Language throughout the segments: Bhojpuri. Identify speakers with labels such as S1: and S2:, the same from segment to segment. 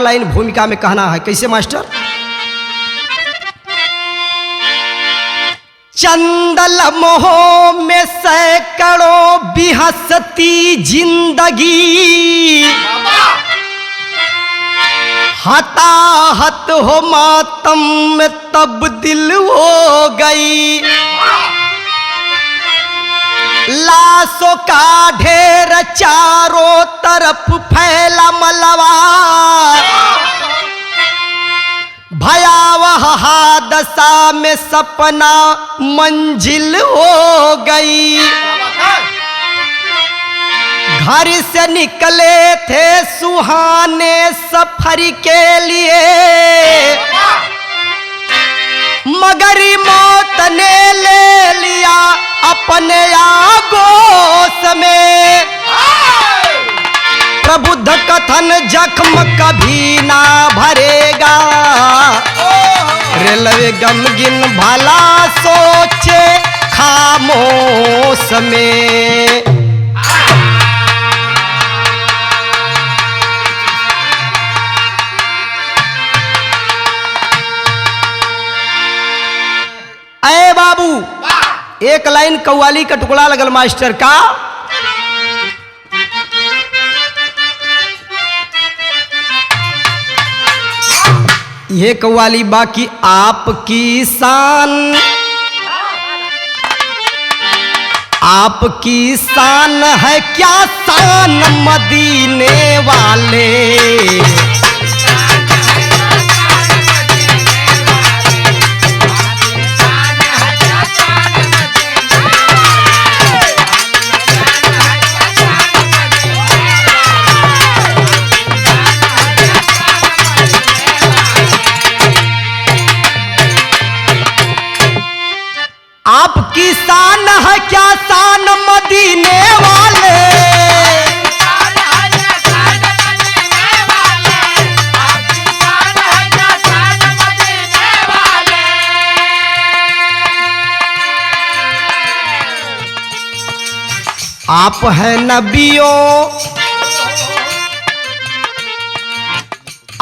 S1: लाइन भूमिका में कहना है। कैसे मास्टर? चंदल मोह में सैकड़ों बिहसती जिंदगी, हताहत हो मातम में तब्दील हो गई। लाशों का ढेर चारों तरफ फैला मलबा, भयावह हादसा में सपना मंजिल हो गई। घर से निकले थे सुहाने सफर के लिए, मगर मौत ने ले लिया अपने आगोश में। प्रबुद्ध कथन जख्म कभी ना भरेगा, रेलवे गमगीन भला सोचे खामोश में। अरे बाबू, एक लाइन कव्वाली का टुकड़ा लगल मास्टर का। ये कव्वाली बाकी आपकी शान, आपकी शान है क्या शान मदीने वाले। आपकी शान है क्या शान मदीने वाले। आप हैं नबियों,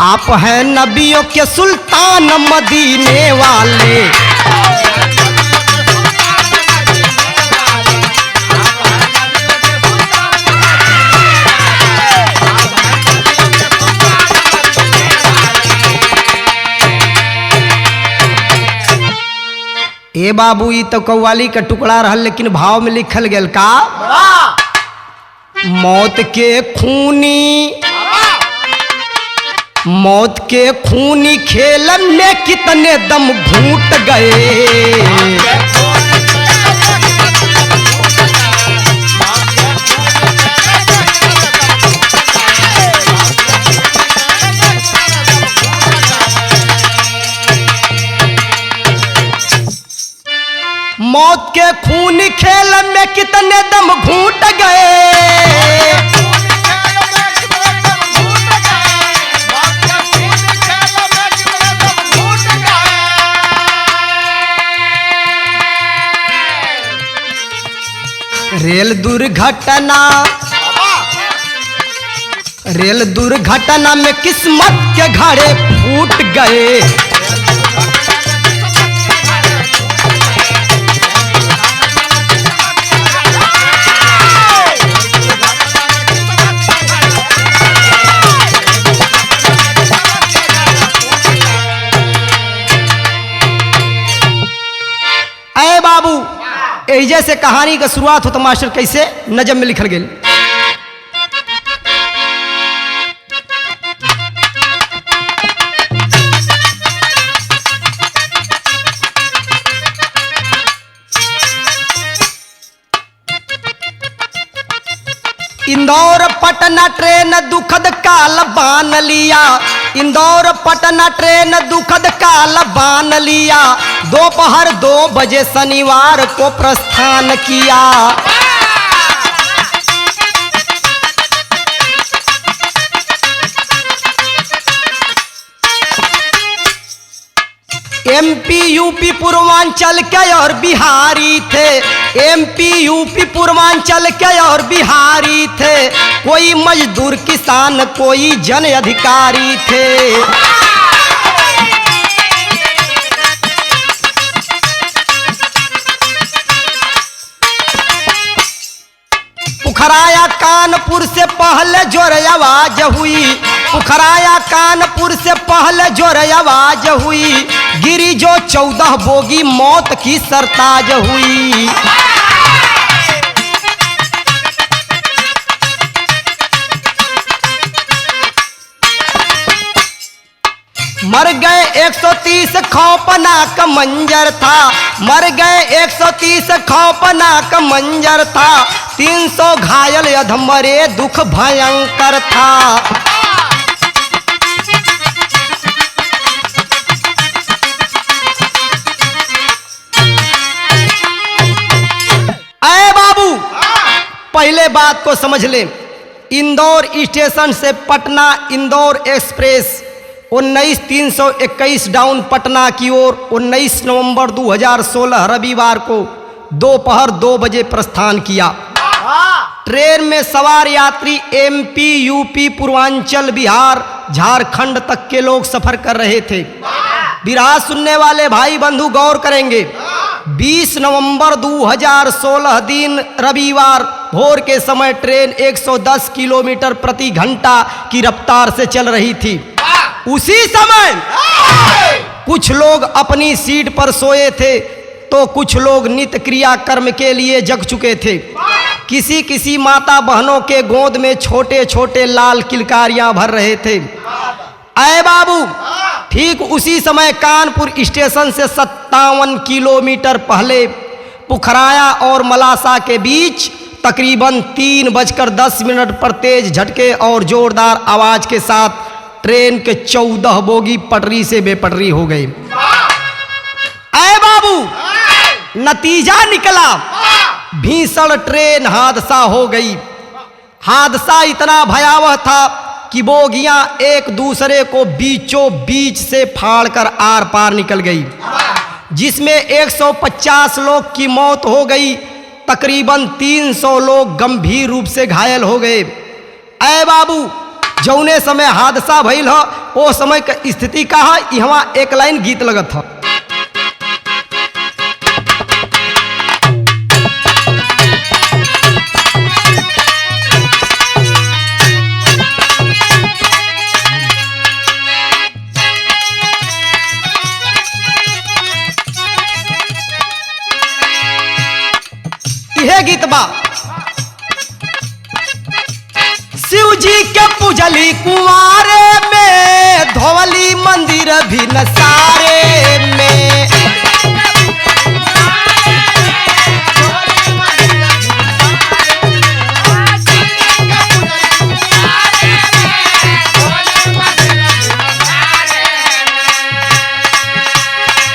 S1: आप हैं नबियों के सुल्तान मदीने वाले। ए बाबू, ये तो कव्वाली का टुकड़ा रहल, लेकिन भाव में लिखल गेल का। मौत के खूनी, मौत के खूनी खेल में कितने दम घूट गए। मौत के खून खेल में कितने दम घूट गए। रेल दुर्घटना, रेल दुर्घटना में किस्मत के घड़े फूट गए। एजे से कहानी का शुरुआत होता मास्टर। कैसे? नजम में लिखल गेल। इंदौर पटना ट्रेन दुखद काल बान लिया, इंदौर पटना ट्रेन दुखद काल बान लिया। दोपहर 2 बजे शनिवार को प्रस्थान किया। एमपी यूपी पूर्वांचल के और बिहारी थे, एमपी यूपी पूर्वांचल के और बिहारी थे, कोई मजदूर किसान कोई जन अधिकारी थे। पुखराया कानपुर से पहले जोर आवाज हुई, पुखराया कानपुर से पहले जोर आवाज हुई, गिरी जो 14 बोगी मौत की सरताज हुई। मर गए 130 खौफनाक मंजर था, मर गए 130 खौफनाक मंजर था, 300 घायल अधमरे दुख भयंकर था। अरे बाबू पहले बात को समझ ले, इंदौर स्टेशन से पटना इंदौर एक्सप्रेस 19/321 डाउन पटना की ओर 19 नवंबर 2016 रविवार को दोपहर 2 बजे प्रस्थान किया। ट्रेन में सवार यात्री एमपी यूपी पूर्वांचल बिहार झारखंड तक के लोग सफर कर रहे थे। विराज सुनने वाले भाई बंधु गौर करेंगे, 20 नवंबर 2016 दिन रविवार भोर के समय ट्रेन 110 किलोमीटर प्रति घंटा की रफ्तार से चल रही थी। उसी समय कुछ लोग अपनी सीट पर सोए थे तो कुछ लोग नित्य क्रिया कर्म के लिए जग चुके थे। किसी किसी माता बहनों के गोद में छोटे छोटे लाल किलकारियां भर रहे थे। अय बाबू ठीक उसी समय कानपुर स्टेशन से 57 किलोमीटर पहले पुखराया और मलासा के बीच तकरीबन 3:10 पर तेज झटके और जोरदार आवाज के साथ ट्रेन के 14 बोगी पटरी से बेपटरी हो गई। अय बाबू नतीजा निकला, भीषण ट्रेन हादसा हो गई। हादसा इतना भयावह था कि बोगियां एक दूसरे को बीचों बीच से फाड़कर आर पार निकल गई, जिसमें 150 लोग की मौत हो गई, तकरीबन 300 लोग गंभीर रूप से घायल हो गए। अय बाबू जौने समय हादसा भइल हो वो समय का स्थिति का है, यहाँ एक लाइन गीत लगत हो। यह गीत बा शिव जी के पूजली कुंवारे में, धोवली मंदिर भी नसारे में।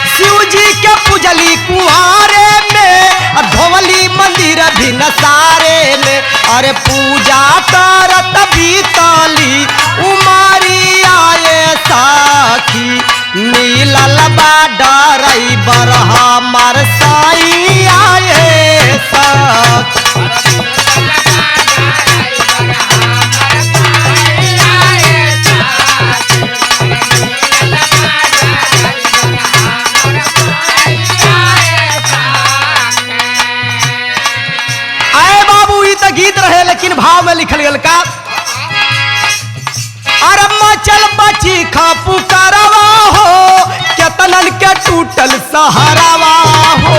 S1: शिव जी के पूजली कुंवारे में, धोवली मंदिर भी नसारे में। अरे पूजा करत बीतली उमारी आए साखी, मिलल बा ड्राइवर हमर साई आए साखी। गीत रहे लेकिन भाव में लिखल गल का, अरे मचल बची खा पुकारवा हो, केतनन के टूटल सहारावा हो।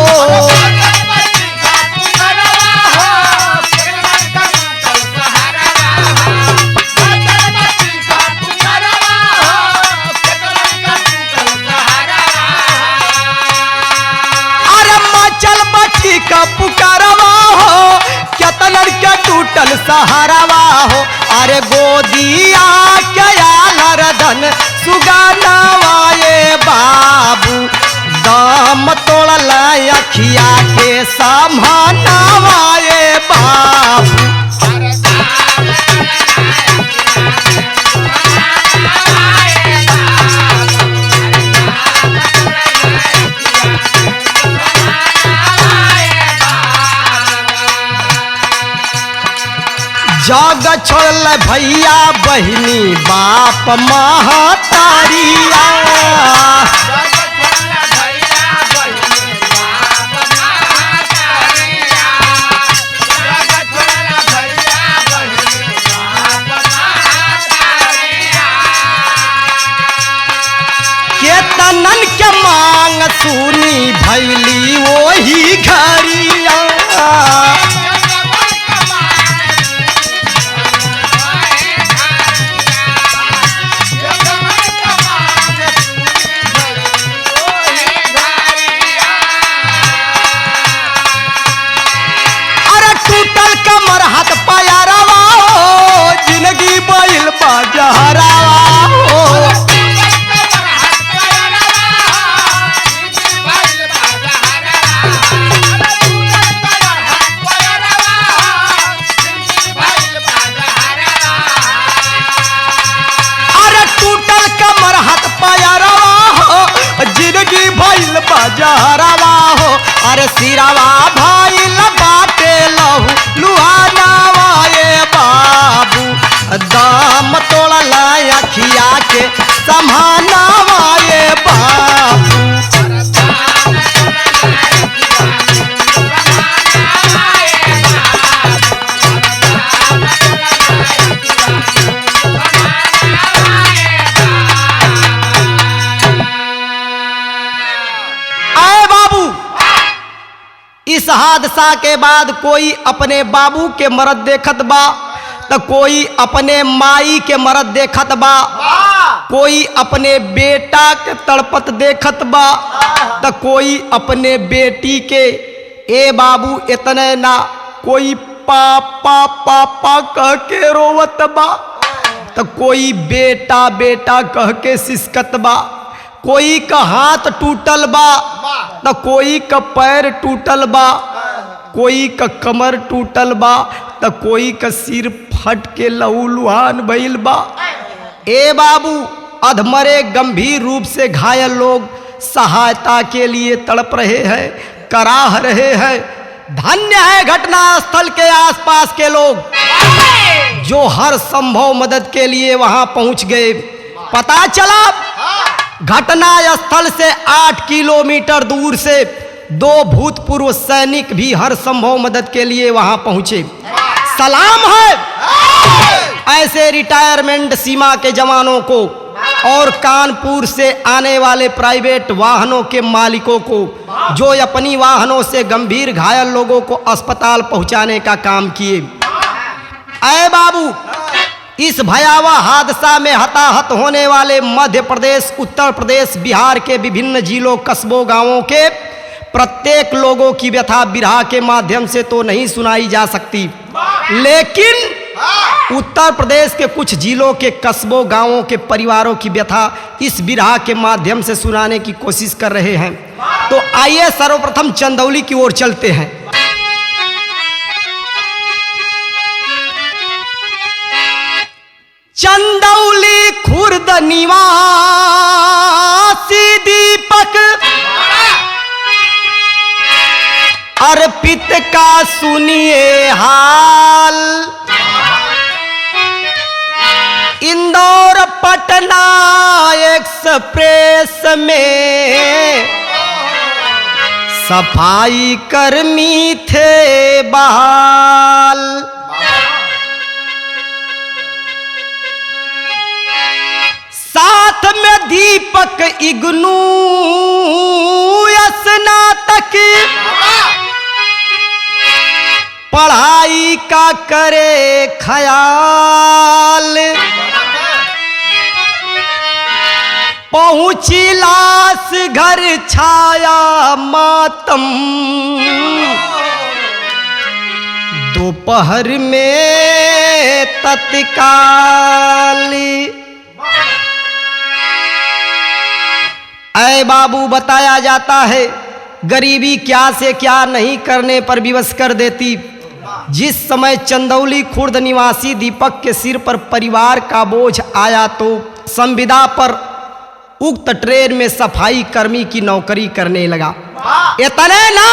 S1: अरे मचल बची खा पुकारवा हो, केतनन के टूटल सहारावा हो। अरे गोदिया के आलरधन सुगानावाए बाबू, दाम तोड़ल अखिया के समानावाए बाबू। जग छोड़ल भैया बहिनी बाप महतारिया। केतनन के मांग सुनी भैली वही घरिया। अरे टूटल कमर हाथ पायरवा हो, जिंदगी बैल बाजहरावा हो। जिंदगी भइल बाजहरावा हो। अरे सिरावा भइल बाटे लहू लुहानावा ये बाबू, दाम तोड़ल अखिया के समानावा ये बाबू। इस हादसा के बाद कोई अपने बाबू के मरद देखत बा, तो कोई अपने माई के मरद देखत बा, कोई अपने बेटा के तड़पत देखत बा, तो कोई अपने बेटी के ए बाबू इतने ना, कोई पापा पापा कह के रोवत बा, तो कोई बेटा बेटा कह के सिसकत बा। कोई का हाथ टूटल बा, तो कोई का पैर टूटल बा, कोई का कमर टूटल बा, तो कोई का सिर फट के लहू लुहान भइल बा। ए बाबू, अधमरे गंभीर रूप से घायल लोग सहायता के लिए तड़प रहे हैं, कराह रहे हैं। धन्य है घटना स्थल के आसपास के लोग जो हर संभव मदद के लिए वहां पहुंच गए। पता चला घटना स्थल से 8 किलोमीटर दूर से 2 भूतपूर्व सैनिक भी हर संभव मदद के लिए वहां पहुंचे। सलाम है ऐसे रिटायरमेंट सीमा के जवानों को और कानपुर से आने वाले प्राइवेट वाहनों के मालिकों को, जो अपनी वाहनों से गंभीर घायल लोगों को अस्पताल पहुंचाने का काम किए। ऐ बाबू, इस भयावह हादसा में हताहत होने वाले मध्य प्रदेश, उत्तर प्रदेश, बिहार के विभिन्न जिलों, कस्बों, गांवों के प्रत्येक लोगों की व्यथा बिरहा के माध्यम से तो नहीं सुनाई जा सकती, लेकिन उत्तर प्रदेश के कुछ जिलों के कस्बों, गांवों के परिवारों की व्यथा इस बिरहा के माध्यम से सुनाने की कोशिश कर रहे हैं। तो आइए सर्वप्रथम चंदौली की ओर चलते हैं। चंदौली खुर्द निवासी दीपक अर्पित का सुनिए हाल। इंदौर पटना एक्सप्रेस में सफाई कर्मी थे बहाल। साथ में दीपक इग्नू स्नातक पढ़ाई का करे ख्याल। पहुंची लाश घर छाया मातम, दोपहर में तत्काल। ऐ बाबू, बताया जाता है गरीबी क्या से क्या नहीं करने पर विवश कर देती। जिस समय चंदौली खुर्द निवासी दीपक के सिर पर परिवार का बोझ आया तो संविदा पर उक्त ट्रेन में सफाई कर्मी की नौकरी करने लगा। इतने ना,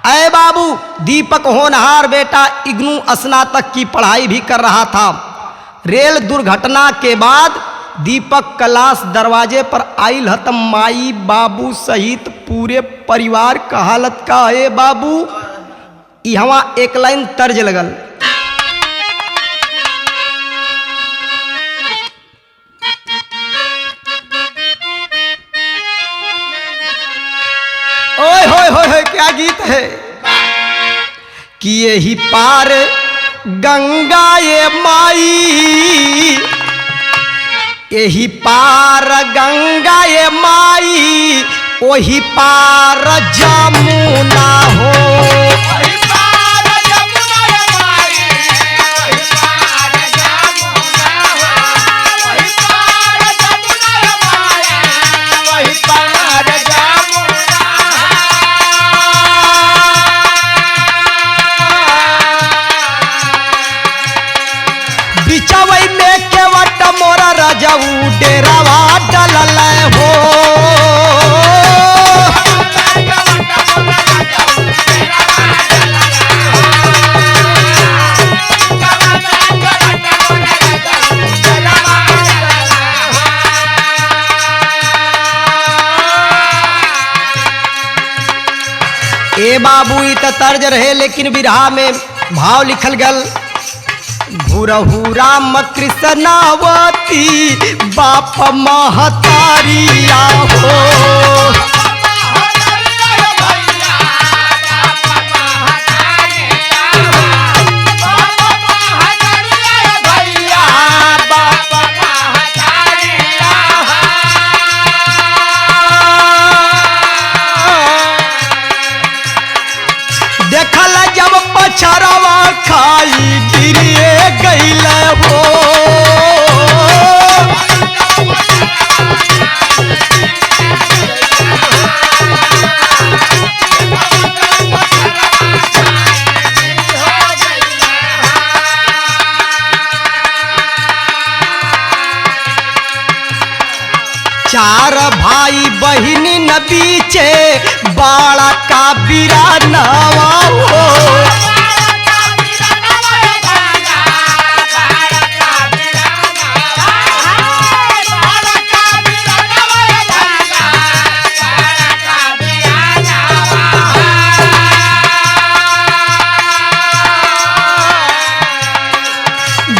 S1: अय बाबू, दीपक होनहार बेटा इग्नू स्नातक की पढ़ाई भी कर रहा था। रेल दुर्घटना के बाद दीपक क्लास दरवाजे पर आइल हतम माई बाबू सहित पूरे परिवार का हालत का है बाबू। यहाँ एक लाइन तर्ज लगल, ओए होए होए क्या गीत है कि यही पार गंगा ये माई, यही पार गंगा ये माई, वही पार जमुना हो।
S2: वही पार जमुना ये माई, वही पार जमुना हो। वही पार जमुना ये माई, वही पार जमुना
S1: बिचवई में केवट मोरा रजऊ डेरावा डलल हो। ए बाबू ई त तर्ज रहे, लेकिन बिरहा में भाव लिखल गल, घुरहु राम कृष्णावती बाप महतारिया हो। देखल जब पछरवा खाई गिरिए गईल हो। चार भाई बहिनी न बीचे बाड़ा का बिरानवा हो।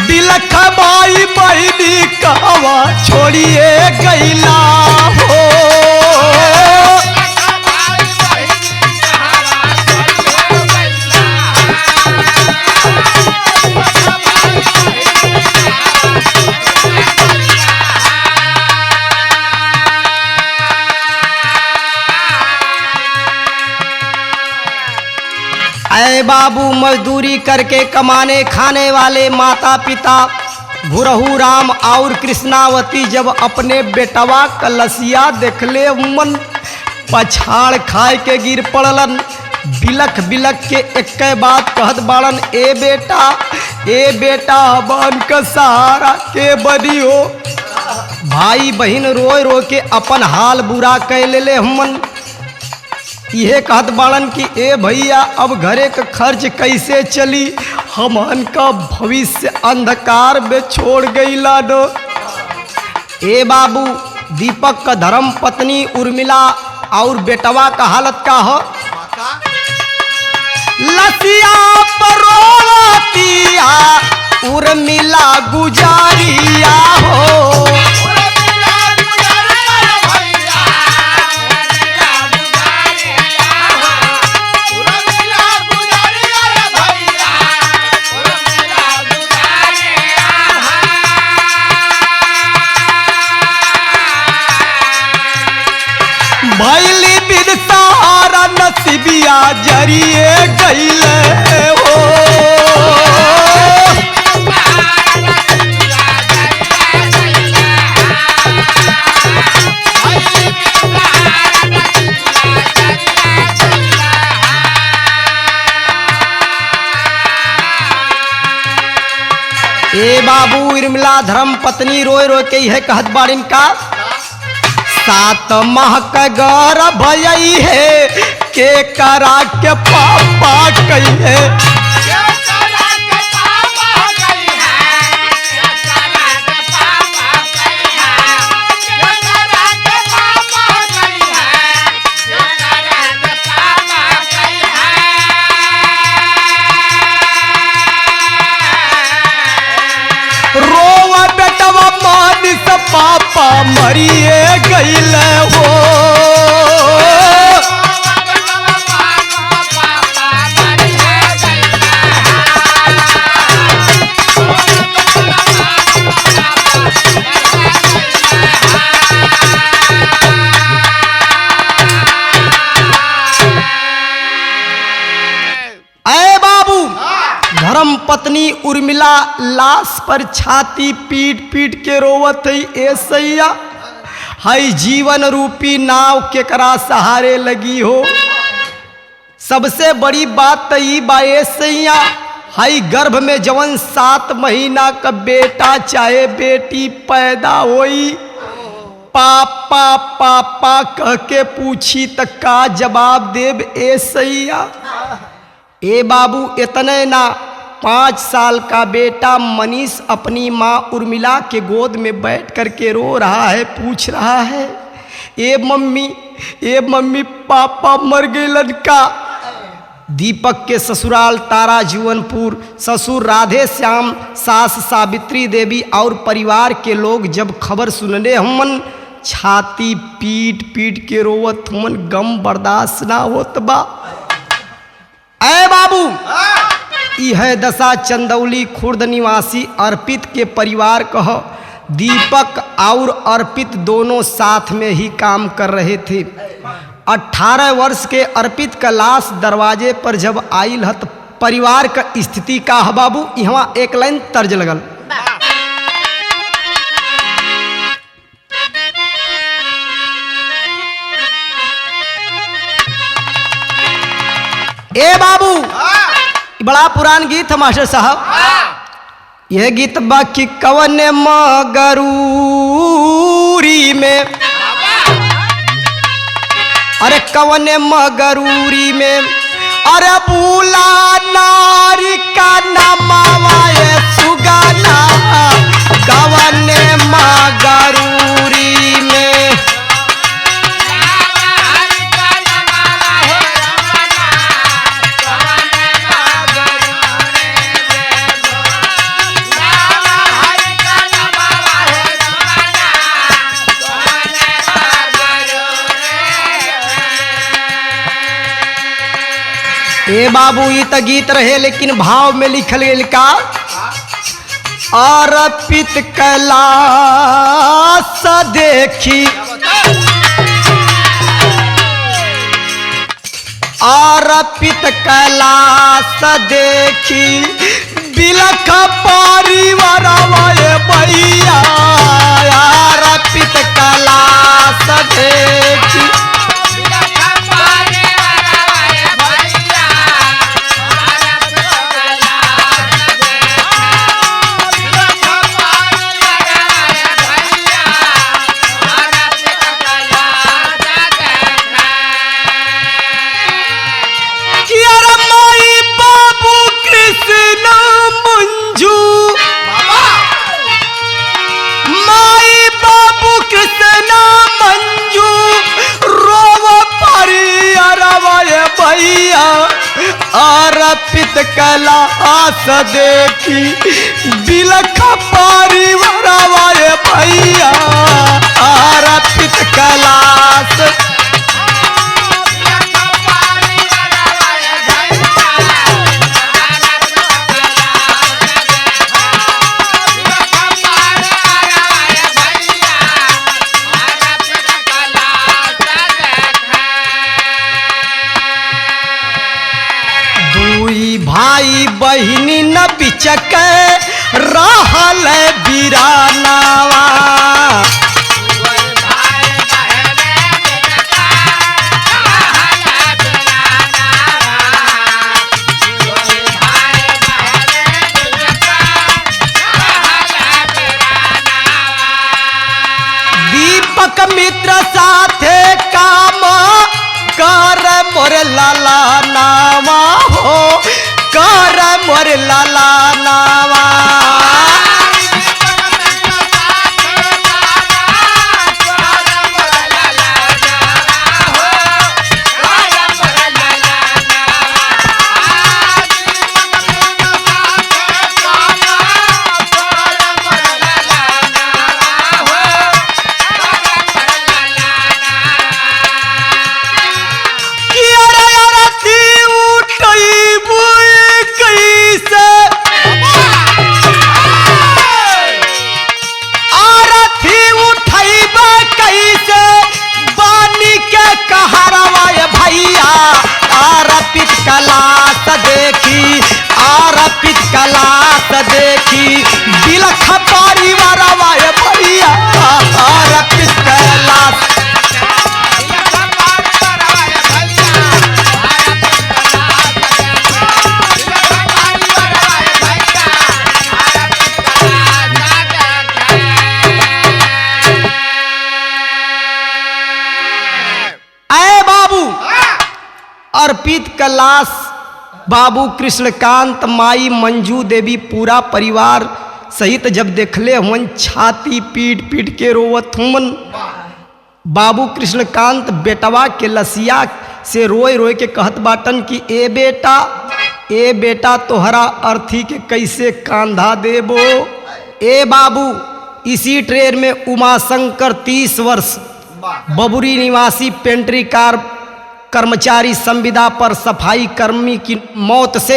S1: बिलख माई बहिनी कहवा छोड़िए गईला हो। अय बाबू, मजदूरी करके कमाने खाने वाले माता पिता घुरहु राम और कृष्णावती जब अपने बेटवा कलसिया देखले मन पछाड़ खाए के गिर पड़लन। बिलख बिलख के एक बात कहत बाड़न, ए बेटा बन का सहारा के बनी हो। भाई बहन रोए रो के अपन हाल बुरा कह ले हमन। यह कहत बाड़न कि ए भैया अब घरे का खर्च कैसे चली, हमन का भविष्य अंधकार में छोड़ गईला नो। ए बाबू, दीपक का धर्म पत्नी उर्मिला और बेटवा का हालत का हो। लसिया परोतिया उर्मिला गुजारिया हो। भैली बिन सहारा नसीबिया जरिए गईले हो। ए बाबू, उर्मिला धर्म पत्नी रोए रो के यह कहत बाड़िन का, 7 माह का गर्भ भई है के करा के पापा कहिए रोवा बेटवा मानिस पापा मरिए गईल हो ऐ बाबू धर्म पत्नी उर्मिला लाश पर छाती पीट पीट के रोवत है ए सैया हई जीवन रूपी नाव केकरा सहारे लगी हो। सबसे बड़ी बात तो ई बा ए सैया हई गर्भ में जवन 7 महीना का बेटा चाहे बेटी पैदा होई पापा पापा कह के पूछी त का जवाब देब ए सैया। ए बाबू इतने ना 5 साल का बेटा मनीष अपनी माँ उर्मिला के गोद में बैठ करके रो रहा है, पूछ रहा है ए मम्मी पापा मर गए लड़का। दीपक के ससुराल तारा जीवनपुर ससुर राधे श्याम सास सावित्री देवी और परिवार के लोग जब खबर सुनले हमन छाती पीट पीट के रोवत हमन गम बर्दाश्त ना होत बा। ऐ बाबू यह दशा चंदौली खुर्द निवासी अर्पित के परिवार कह दीपक और अर्पित दोनों साथ में ही काम कर रहे थे। 18 वर्ष के अर्पित का लाश दरवाजे पर जब आयल हत परिवार का स्थिति का है बाबू यहाँ एक लाइन तर्ज लगल ए बाबू बड़ा पुरान गीत है मास्टर साहब। यह गीत बाकी कवन मगरूरी में अरे कवन मगरूरी में अरे बूला नारी का नमावाए सुगाना कवन मगरूरी में ए बाबू ये तो गीत रहे लेकिन भाव में लिखल गेल का अर्पित कैलाश देखी अर्पित कैलाश देखी बिलख परिवार भैया अर्पित कैलाश देखी अर्पित कैलाश देखी बिलख परिवार भैया अर्पित कैलाश भाई बहिनी न बिचक रहल बिरानावा दीपक मित्र साथे काम कर मोर का लाश बाबू कृष्णकांत, माई मंजू देवी, पूरा परिवार सहित जब देखले हुन छाती पीट पीट के रोवत हुन। बाबू कृष्णकांत बेटवा के लसिया से रोए रोए के कहत बाटन कि ए बेटा तोहरा अर्थी के कैसे कांधा देबो। ए बाबू, इसी ट्रेन में उमाशंकर 30 वर्ष बबुरी निवासी पेंट्री कार कर्मचारी संविदा पर सफाई कर्मी की मौत से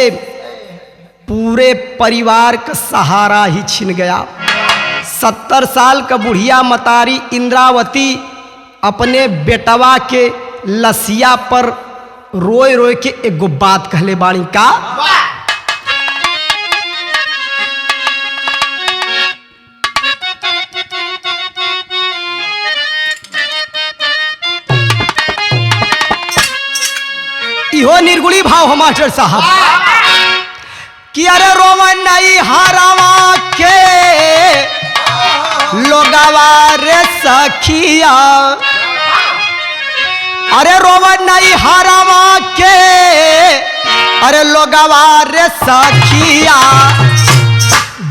S1: पूरे परिवार का सहारा ही छिन गया। 70 साल का बुढ़िया मतारी इंद्रावती अपने बेटवा के लसिया पर रोए रोए के एगो बात कहले बाणी का। इहो निर्गुणी भाव हो मास्टर साहब कि अरे रोमन नहीं हारावा के लोगावा रे सखिया, अरे रोमन नहीं हारावा के अरे लोगावा रे सखिया,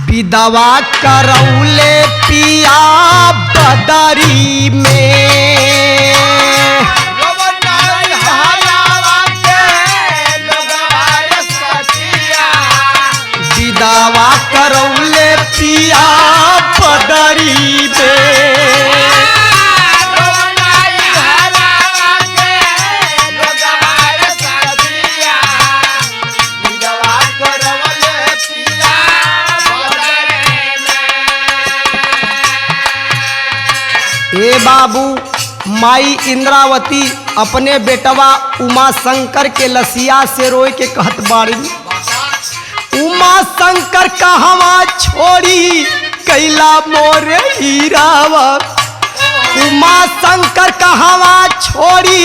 S1: विधवा करौले पिया बदरी में। दावा करौले पिया बदरी में। ए बाबू, माई इंद्रावती अपने बेटवा उमा शंकर के लसिया से रोए के कहत बाड़ी, उमा शंकर कहवा छोड़ी कैला मोरे हीरावा। उमा शंकर कहवा छोड़ी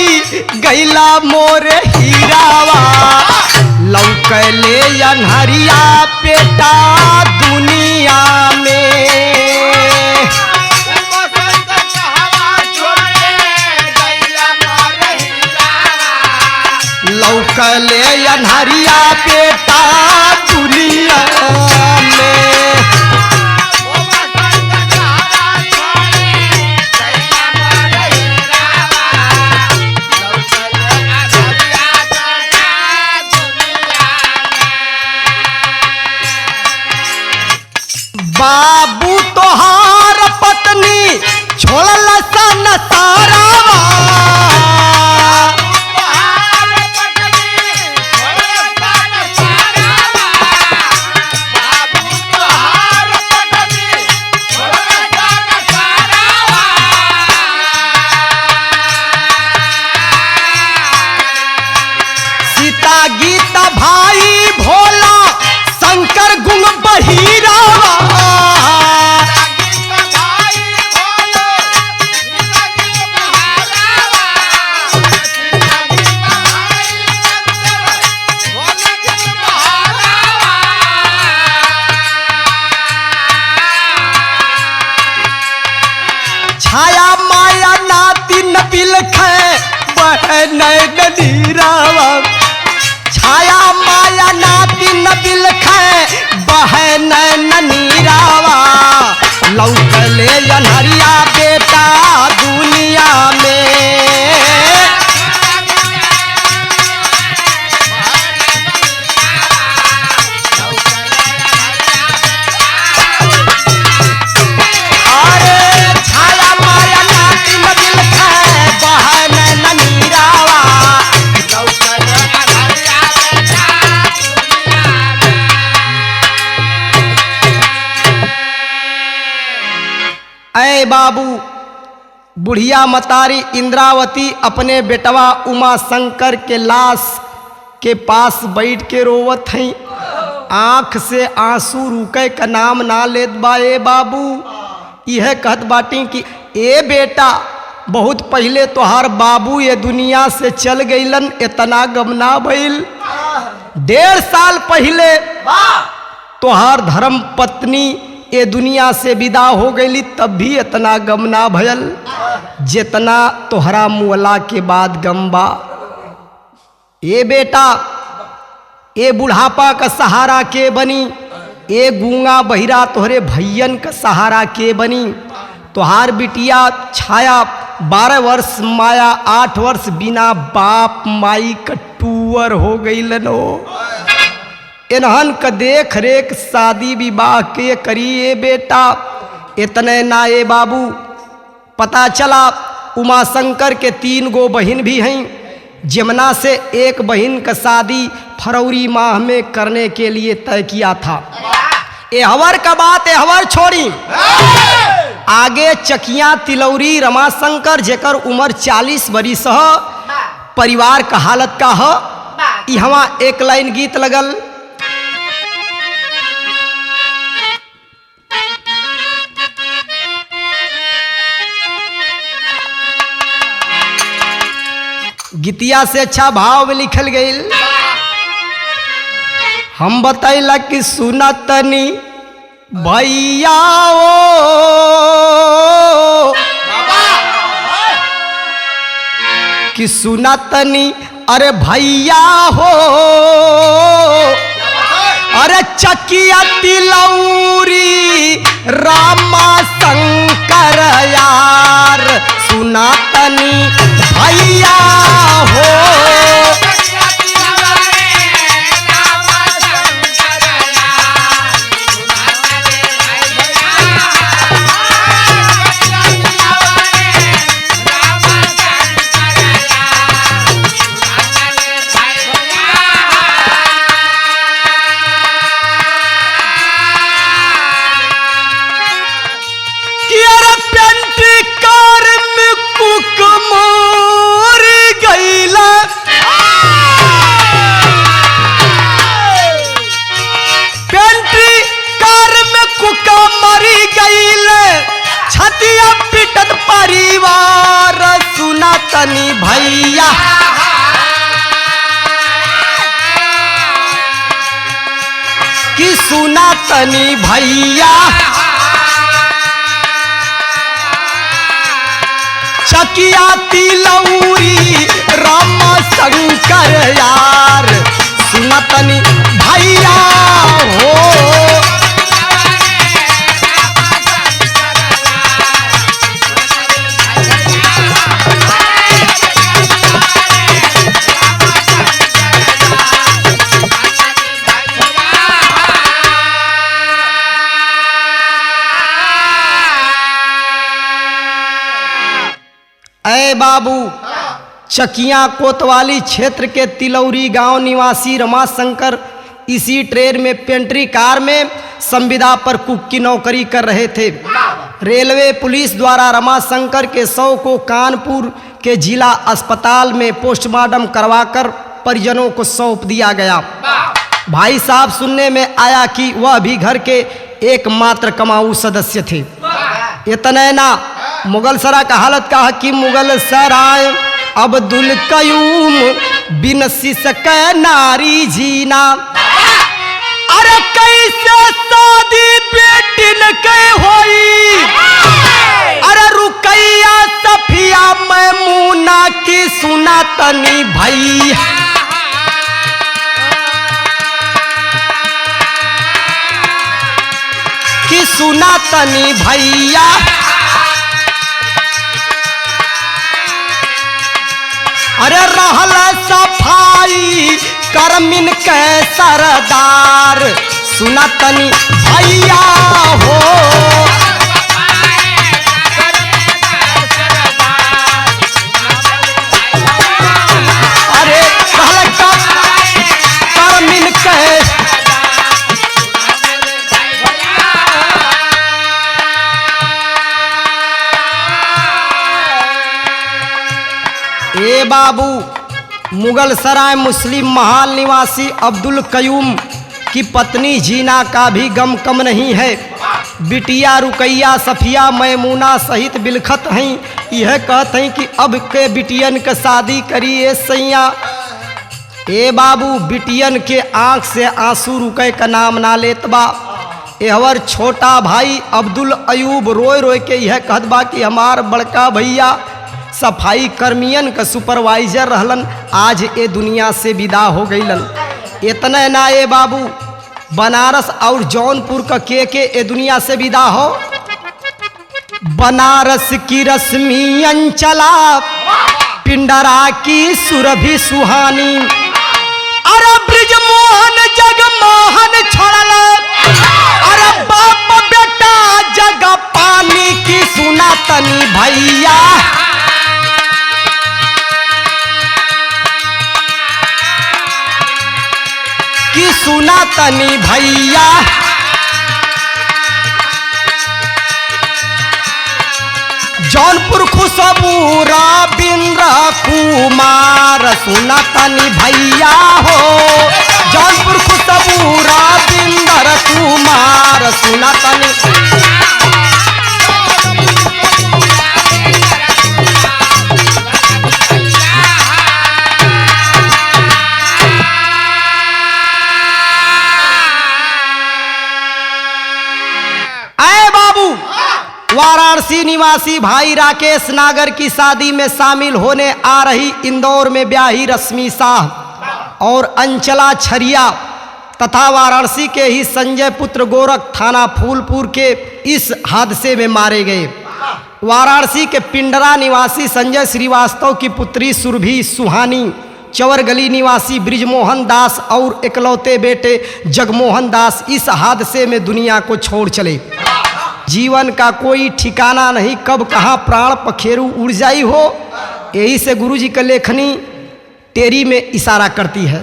S1: गैला मोरे हीरावा, लौकले अनहरिया बेटा दुनिया में। लौकले अनहरिया बेटा दुनिया में। बाबू तोहार पत्नी छोड़ल सन सारावा, गीता भाई भोला शंकर गुण बहिरावा। छाया माया नाती नबिल खे बहन नदीरावा। छाया माया नाती नबिल खे बहन नीरावा, लौकले अनहरिया बेटा दुनिया में। अरे छाया माया नाती नबिल खे बहन नीरावा, ऐ बाबू, बुढ़िया मतारी इंद्रावती अपने बेटवा उमा शंकर के लाश के पास बैठ के रोवत हैं। आँख से आंसू रुके का नाम ना लेत बा। ए बाबू, यह कहत बाटी कि ए बेटा, बहुत पहले तोहार बाबू ये दुनिया से चल गईलन, इतना गम ना भइल। 1.5 साल पहले तोहार धर्म पत्नी ये दुनिया से विदा हो गई, तब भी इतना गम ना भयल जितना तोहरा मुअला के बाद गम बा। ए बेटा ए बुढ़ापा का सहारा के बनी, ए गूंगा बहिरा तोहरे भैयन का सहारा के बनी। तोहार बिटिया छाया 12 वर्ष माया 8 वर्ष बिना बाप माई कटूअर हो गई लो। इन्हन का देख रेख शादी विवाह के करी ए बेटा। इतने ना ए बाबू, पता चला उमा शंकर के 3 गो बहन भी हैं। जमुना से एक बहन का शादी फरवरी माह में करने के लिए तय किया था। एहवर का बात एहवर छोड़ी, आगे चकिया तिलौरी रमाशंकर जेकर उम्र 40 बरिस ह, परिवार का हालत का ह। यहाँ एक लाइन गीत लगल, गीतिया से अच्छा भाव में लिखल गई। हम बतैला कि सुना तनी भैया ओ, कि सुना तनी अरे भैया हो, अरे चकिया तिलौरी रामा शंकर यार, सुना तनी भैया हो। परिवार सुना तनी भैया, कि सुना तनी भैया, चकिया तिलौरी रामा शंकर यार, सुना तनी भैया हो। ऐ बाबू, चकिया कोतवाली क्षेत्र के तिलौरी गांव निवासी रमाशंकर इसी ट्रेन में पेंट्री कार में संविदा पर कुक की नौकरी कर रहे थे। रेलवे पुलिस द्वारा रमाशंकर के शव को कानपुर के जिला अस्पताल में पोस्टमार्टम करवाकर परिजनों को सौंप दिया गया। भाई साहब, सुनने में आया कि वह भी घर के एकमात्र कमाऊ सदस्य थे। इतने ना, मुगल सराय का हालत का कि मुगल सराय अब्दुल कयूम बिन सिसक नारी जीना, अरे कैसे शादी बेटिन के होई, अरे रुकैया सफिया मैमूना की सुना तनी भैया, कि सुना तनी भैया, अरे रहल सफाई करमिन के सरदार, सुना तनी भैया हो। अरे रहल करमिन के, ए बाबू, मुगल सराय मुस्लिम महल निवासी अब्दुल कयूम की पत्नी जीना का भी गम कम नहीं है। बिटिया रुकैया सफिया मैमूना सहित बिलखत हैं। यह कहते हैं कि अब के बिटियन के शादी करिए सैया। ए बाबू, बिटियन के आंख से आंसू रुके का नाम ना लेत बा। एहवर छोटा भाई अब्दुल अयूब रोए रोए के यह कहत बा कि हमार बड़का भैया सफाई कर्मियन का सुपरवाइजर रहलन, आज ए दुनिया से विदा हो गईलन। इतने ना ए बाबू, बनारस और जौनपुर का के ए दुनिया से विदा हो। बनारस की रश्मि अंचला, पिंडरा की सुरभि सुहानी, अरे ब्रिजमोहन जगमोहन छोड़ल, अरे बाप बेटा जग पानी की सुना तनी भैया। की सुना तनी भैया। जौनपुर खुशबू रविंद्र कुमार सुना तनी भैया हो। जौनपुर खुशबू रविंद्र कुमार सुना तनी। वाराणसी निवासी भाई राकेश नागर की शादी में शामिल होने आ रही इंदौर में ब्याही रश्मि शाह और अंचला छरिया तथा वाराणसी के ही संजय पुत्र गोरख थाना फूलपुर के इस हादसे में मारे गए। वाराणसी के पिंडरा निवासी संजय श्रीवास्तव की पुत्री सुरभि सुहानी, चवरगली निवासी ब्रिजमोहन दास और इकलौते बेटे जगमोहन दास इस हादसे में दुनिया को छोड़ चले। जीवन का कोई ठिकाना नहीं, कब कहाँ प्राण पखेरु उड़ जाई हो। यही से गुरुजी का लेखनी तेरी में इशारा करती है।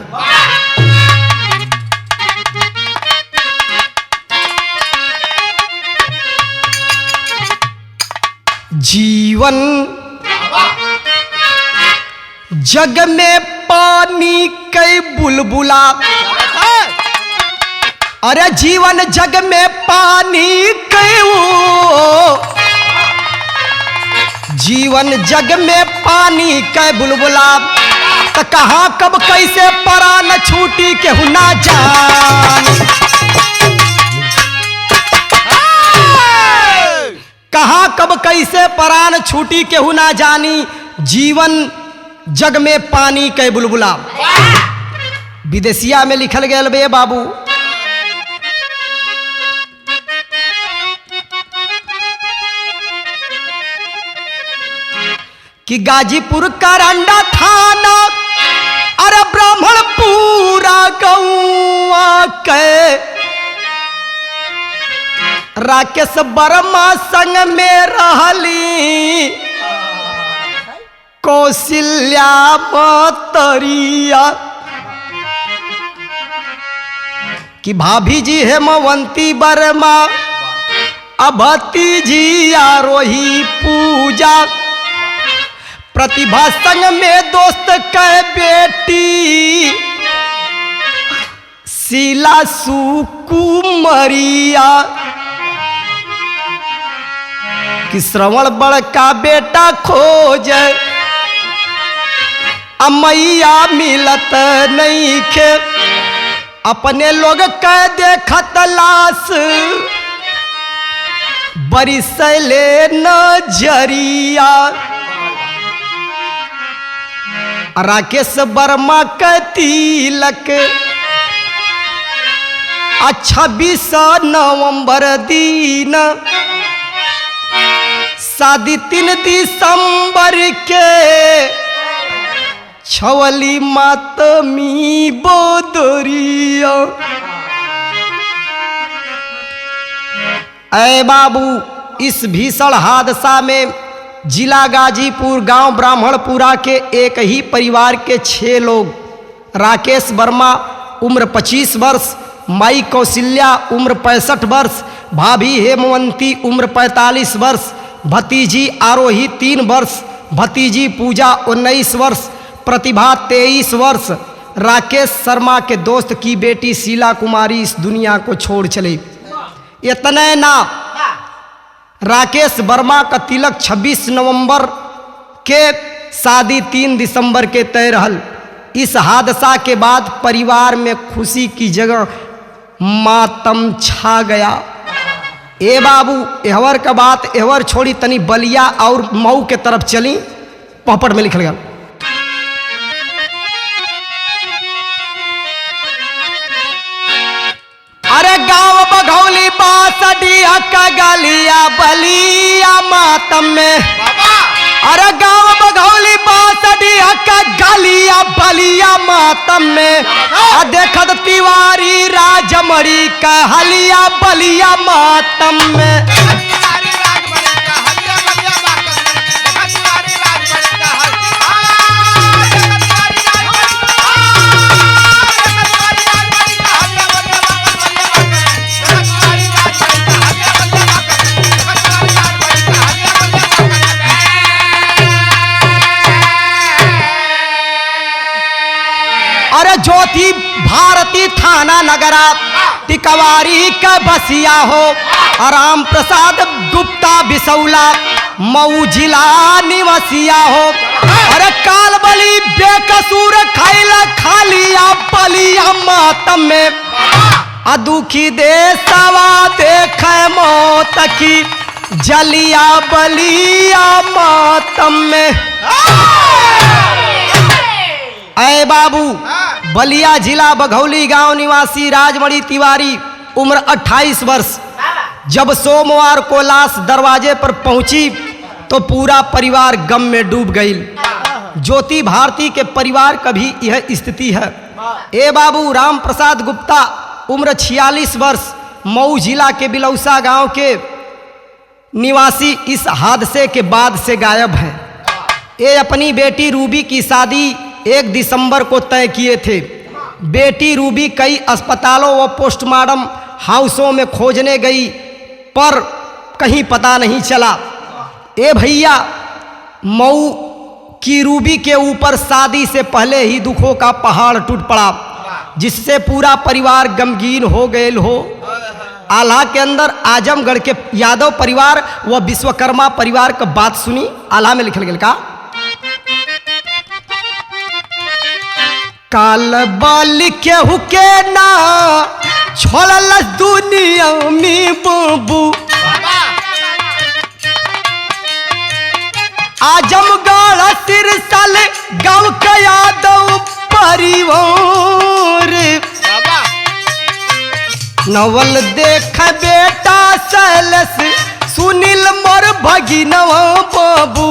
S1: जीवन जग में पानी कई बुलबुला, अरे जीवन जग में पानी कयो, जीवन जग में पानी कै बुलबुला, त कहाँ कब कैसे परान छूटी केहू ना जान। कहाँ कब कैसे परान छूटी केहू ना जानी, जीवन जग में पानी कै बुलबुला। विदेशिया में लिखल गया बे बाबू, कि गाजीपुर करंडा थाना, अरे ब्राह्मणपुरा गौआ के राकेश वर्मा संग में रहली कौशल्या मतरिया, कि भाभी जी हेमवंती वर्मा, अभती जी आरोही पूजा, प्रतिभा संग में दोस्त के बेटी शीला सुकुमरिया, कि श्रवण बड़का बेटा खोज अमैया मिलत नहीं खे, अपने लोग के देखत लाश बरिसले नजरिया। राकेश वर्मा के तिलक 26 नवंबर दिन, शादी 3 दिसंबर के छवली मातमी बोदरिया। ऐ बाबू, इस भीषण हादसा में जिला गाजीपुर गांव ब्राह्मणपुरा के एक ही परिवार के 6 लोग, राकेश वर्मा उम्र 25 वर्ष, माई कौशल्या उम्र 65 वर्ष, भाभी हेमवंती उम्र 45 वर्ष, भतीजी आरोही 3 वर्ष, भतीजी पूजा 19 वर्ष, प्रतिभा 23 वर्ष, राकेश शर्मा के दोस्त की बेटी शीला कुमारी इस दुनिया को छोड़ चले। इतने ना, राकेश वर्मा का तिलक 26 नवंबर के, शादी 3 दिसंबर के तय रहल। इस हादसा के बाद परिवार में खुशी की जगह मातम छा गया। ए बाबू, एहवर का बात एहवर छोड़ी, तनी बलिया और मऊ के तरफ चली। पहपट में लिखल गया। अरे गांव बघौली बासडिया का गलिया बलिया मातम में,
S2: बाबा
S1: अरे गांव बघौली बासडिया का गलिया बलिया मातम में, देखत तिवारी राजमणि का हलिया बलिया मातम में।
S2: तिवारी राजमणि का हलिया बलिया मातम में, देखा तिवारी राजमणि का देखा तिवारी राजमणि देखा तिवारी राजमणि का हलिया बलिया मातम देखा तिवारी राजमणि का हलिया बलिया मातम देखा तिवारी राजमणि का हलिया बलिया
S1: अरे ज्योति भारती थाना नगरा टिकवारी का बसिया हो, राम प्रसाद गुप्ता बिसौला मऊ जिला निवासिया हो। अरे काल बली बेकसूर खैला खालिया बलिया मातम में, अदुखी देशवा देख मौत की जलिया बलिया मातम में। अय बाबू, बलिया जिला बघौली गांव निवासी राजमणि तिवारी उम्र 28 वर्ष। जब सोमवार को लाश दरवाजे पर पहुंची तो पूरा परिवार गम में डूब गई। ज्योति भारती के परिवार का भी यह स्थिति है। ए बाबू, राम प्रसाद गुप्ता उम्र 46 वर्ष, मऊ जिला के बिलौसा गांव के निवासी इस हादसे के बाद से गायब हैं। ये अपनी बेटी रूबी की शादी 1 दिसंबर को तय किए थे। बेटी रूबी कई अस्पतालों व पोस्टमार्टम हाउसों में खोजने गई पर कहीं पता नहीं चला। ए भैया, मऊ की रूबी के ऊपर शादी से पहले ही दुखों का पहाड़ टूट पड़ा, जिससे पूरा परिवार गमगीन हो गए हो। आल्हा के अंदर आजमगढ़ के यादव परिवार व विश्वकर्मा परिवार का बात सुनी। आल्हा में लिखल गया का काल बाल के हुके ना छोड़ल दुनिया में बाबू, आजमगढ़ सिरसल गांव का यादव परिवार। नवल देख बेटा सलस सुनील मोर भगिनवा बाबू,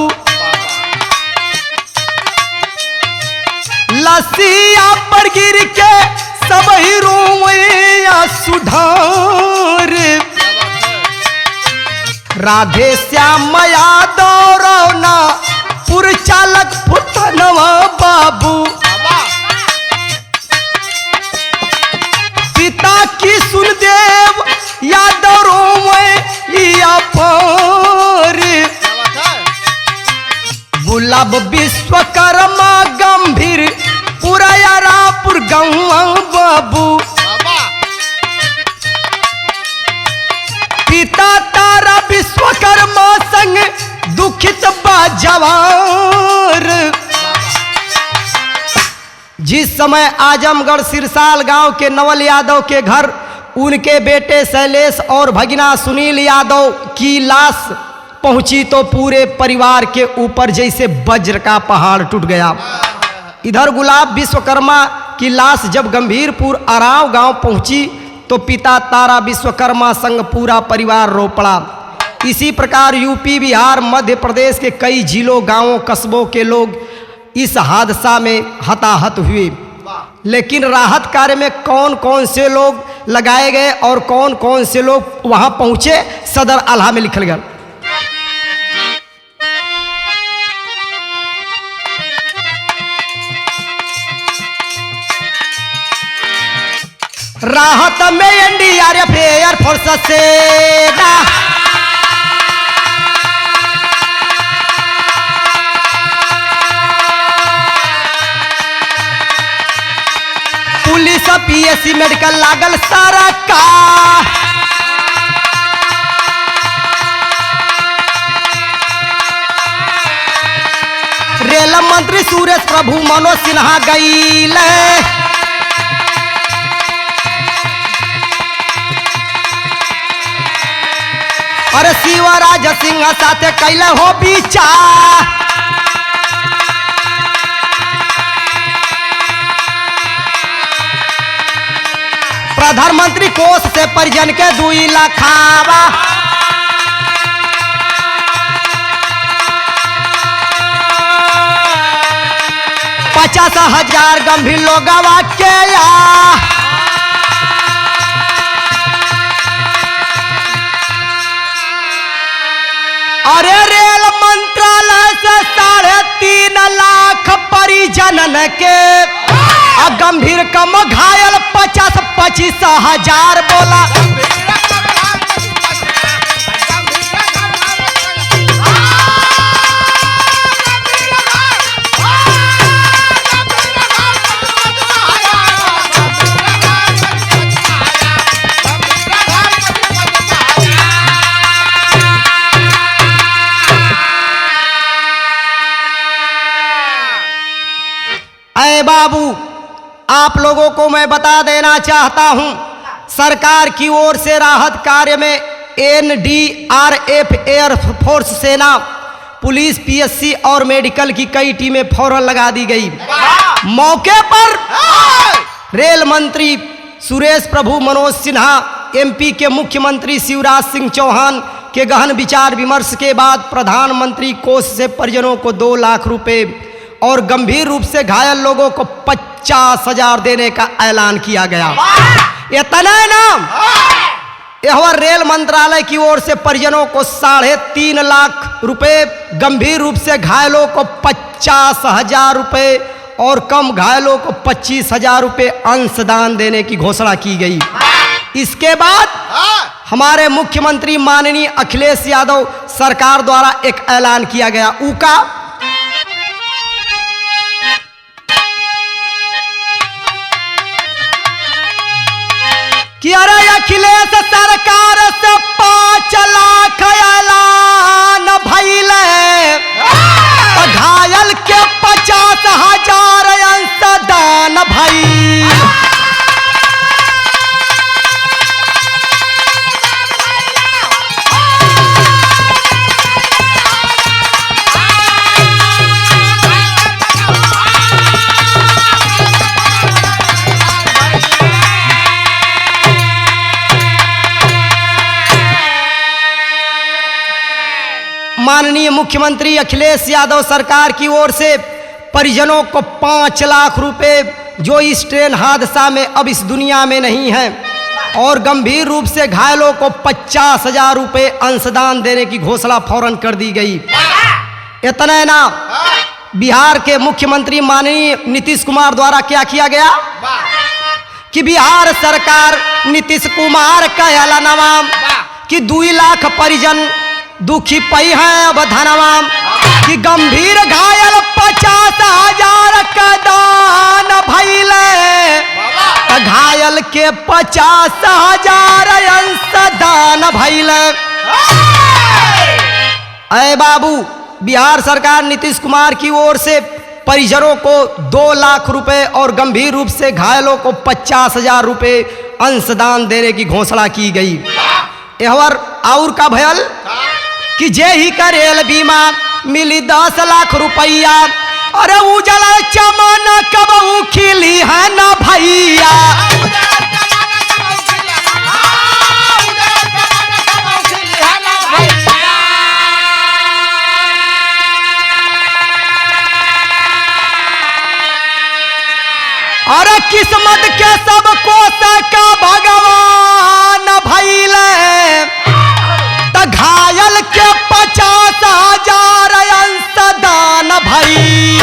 S1: लसिया पर गिर के सब ही रोया सुधार। राधे श्याम यादव रौना पुर चालक पुतनवा बाबू, पिता की सुनदेव यादव रोया पर। गुलाब विश्वकर्मा गंभीर पुरायारापुर गौवा बाबू, पिता तारा विश्वकर्मा संग दुखित बाजवार। जिस समय आजमगढ़ सिरसाल गांव के नवल यादव के घर उनके बेटे शैलेश और भगिना सुनील यादव की लाश पहुंची तो पूरे परिवार के ऊपर जैसे वज्र का पहाड़ टूट गया। इधर गुलाब विश्वकर्मा की लाश जब गंभीरपुर अराव गांव पहुंची तो पिता तारा विश्वकर्मा संग पूरा परिवार रो पड़ा। इसी प्रकार यूपी, बिहार, मध्य प्रदेश के कई जिलों, गांवों, कस्बों के लोग इस हादसा में हताहत हुए। लेकिन राहत कार्य में कौन कौन से लोग लगाए गए और कौन कौन से लोग वहां पहुंचे, सदर आल्हा में लिखल गया। राहत में एनडीआरएफ एयरफोर्स सेना, पुलिस, पीएससी, मेडिकल लागल सारा का। रेल मंत्री सुरेश प्रभु मनोज सिन्हा गईल। अरे शिवराज सिंह साथे कैले हो विचार। प्रधानमंत्री कोष से परिजन के 2 लाखावा। पचास हजार गंभीर लोगवा के अरे रेल मंत्रालय से 3.5 लाख परिजनन के गंभीर कम घायल 25 हजार बोला। अरे बाबू, आप लोगों को मैं बता देना चाहता हूं, सरकार की ओर से राहत कार्य में NDRF, एयरफोर्स, सेना, पुलिस, PSC और मेडिकल की कई टीमें फौरन लगा दी गई। मौके पर रेल मंत्री सुरेश प्रभु, मनोज सिन्हा, MP के मुख्यमंत्री शिवराज सिंह चौहान के गहन विचार विमर्श के बाद प्रधानमंत्री कोष से परिजनों को 2 लाख रुपए और गंभीर रूप से घायल लोगों को 50,000 देने का ऐलान किया गया। इतना नाम यह रेल मंत्रालय की ओर से परिजनों को 3.5 लाख रुपए, गंभीर रूप से घायलों को 50,000 रुपए और कम घायलों को 25,000 रुपए अंशदान देने की घोषणा की गई। इसके बाद हमारे मुख्यमंत्री माननीय अखिलेश यादव सरकार द्वारा एक ऐलान किया गया उका कि अरे अखिलेश सरकार से 5 लाख ऐलान भइले, घायल के 50,000 अंशदान भई। माननीय मुख्यमंत्री अखिलेश यादव सरकार की ओर से परिजनों को 5 लाख रुपए जो इस ट्रेन हादसा में अब इस दुनिया में नहीं है और गंभीर रूप से घायलों को 50,000 रुपए अंशदान देने की घोषणा फौरन कर दी गई। इतना ना, बिहार के मुख्यमंत्री माननीय नीतीश कुमार द्वारा क्या किया गया कि बिहार सरकार नीतीश कुमार का ऐलानवा कि 2 लाख परिजन दुखी पई है अब धनवा कि गंभीर घायल 50,000 का दान भइले, घायल के 50,000 अंशदान भइले। अरे बाबू, बिहार सरकार नीतीश कुमार की ओर से परिजनों को 2 लाख रुपए और गंभीर रूप से घायलों को 50,000 रुपए अंशदान देने की घोषणा की गई। और का भयल कि जे ही का रेल बीमा मिली 10 लाख रुपया, अरे उजला चमन कब खिली है ना भैया। अरे किस्मत के सबको सका भगवान भइले, त घायल के 50,000 अंशदान भई।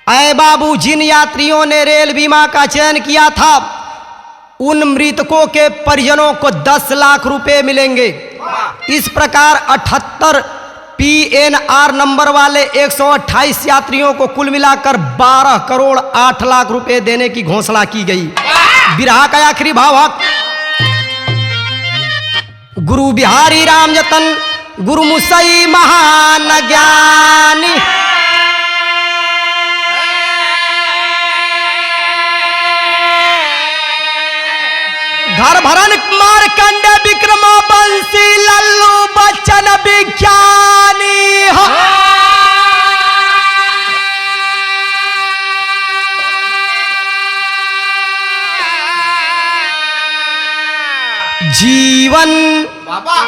S1: ऐ बाबू, जिन यात्रियों ने रेल बीमा का चयन किया था उन मृतकों के परिजनों को 10 लाख रुपए मिलेंगे। इस प्रकार 78 PNR नंबर वाले 128 यात्रियों को कुल मिलाकर 12 करोड़ 8 लाख रुपए देने की घोषणा की गई। बिरहा का आखिरी भावक गुरु बिहारी राम जतन गुरु मुसई महान ज्ञानी। घर भरन मारकंडे विक्रमा बंसी लल्लू बच्चन विज्ञानी हो। जीवन
S2: बाबा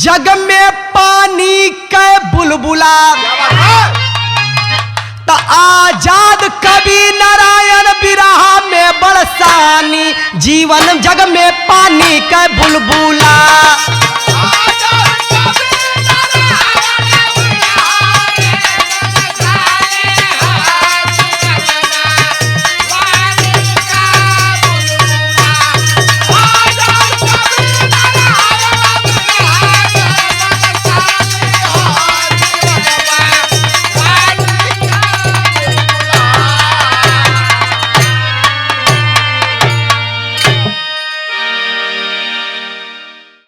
S1: जग में पानी के बुलबुला
S2: क्या बात है?
S1: त आजाद कवि नारायण बिरहा में बरसानी। जीवन जग में पानी के बुलबुला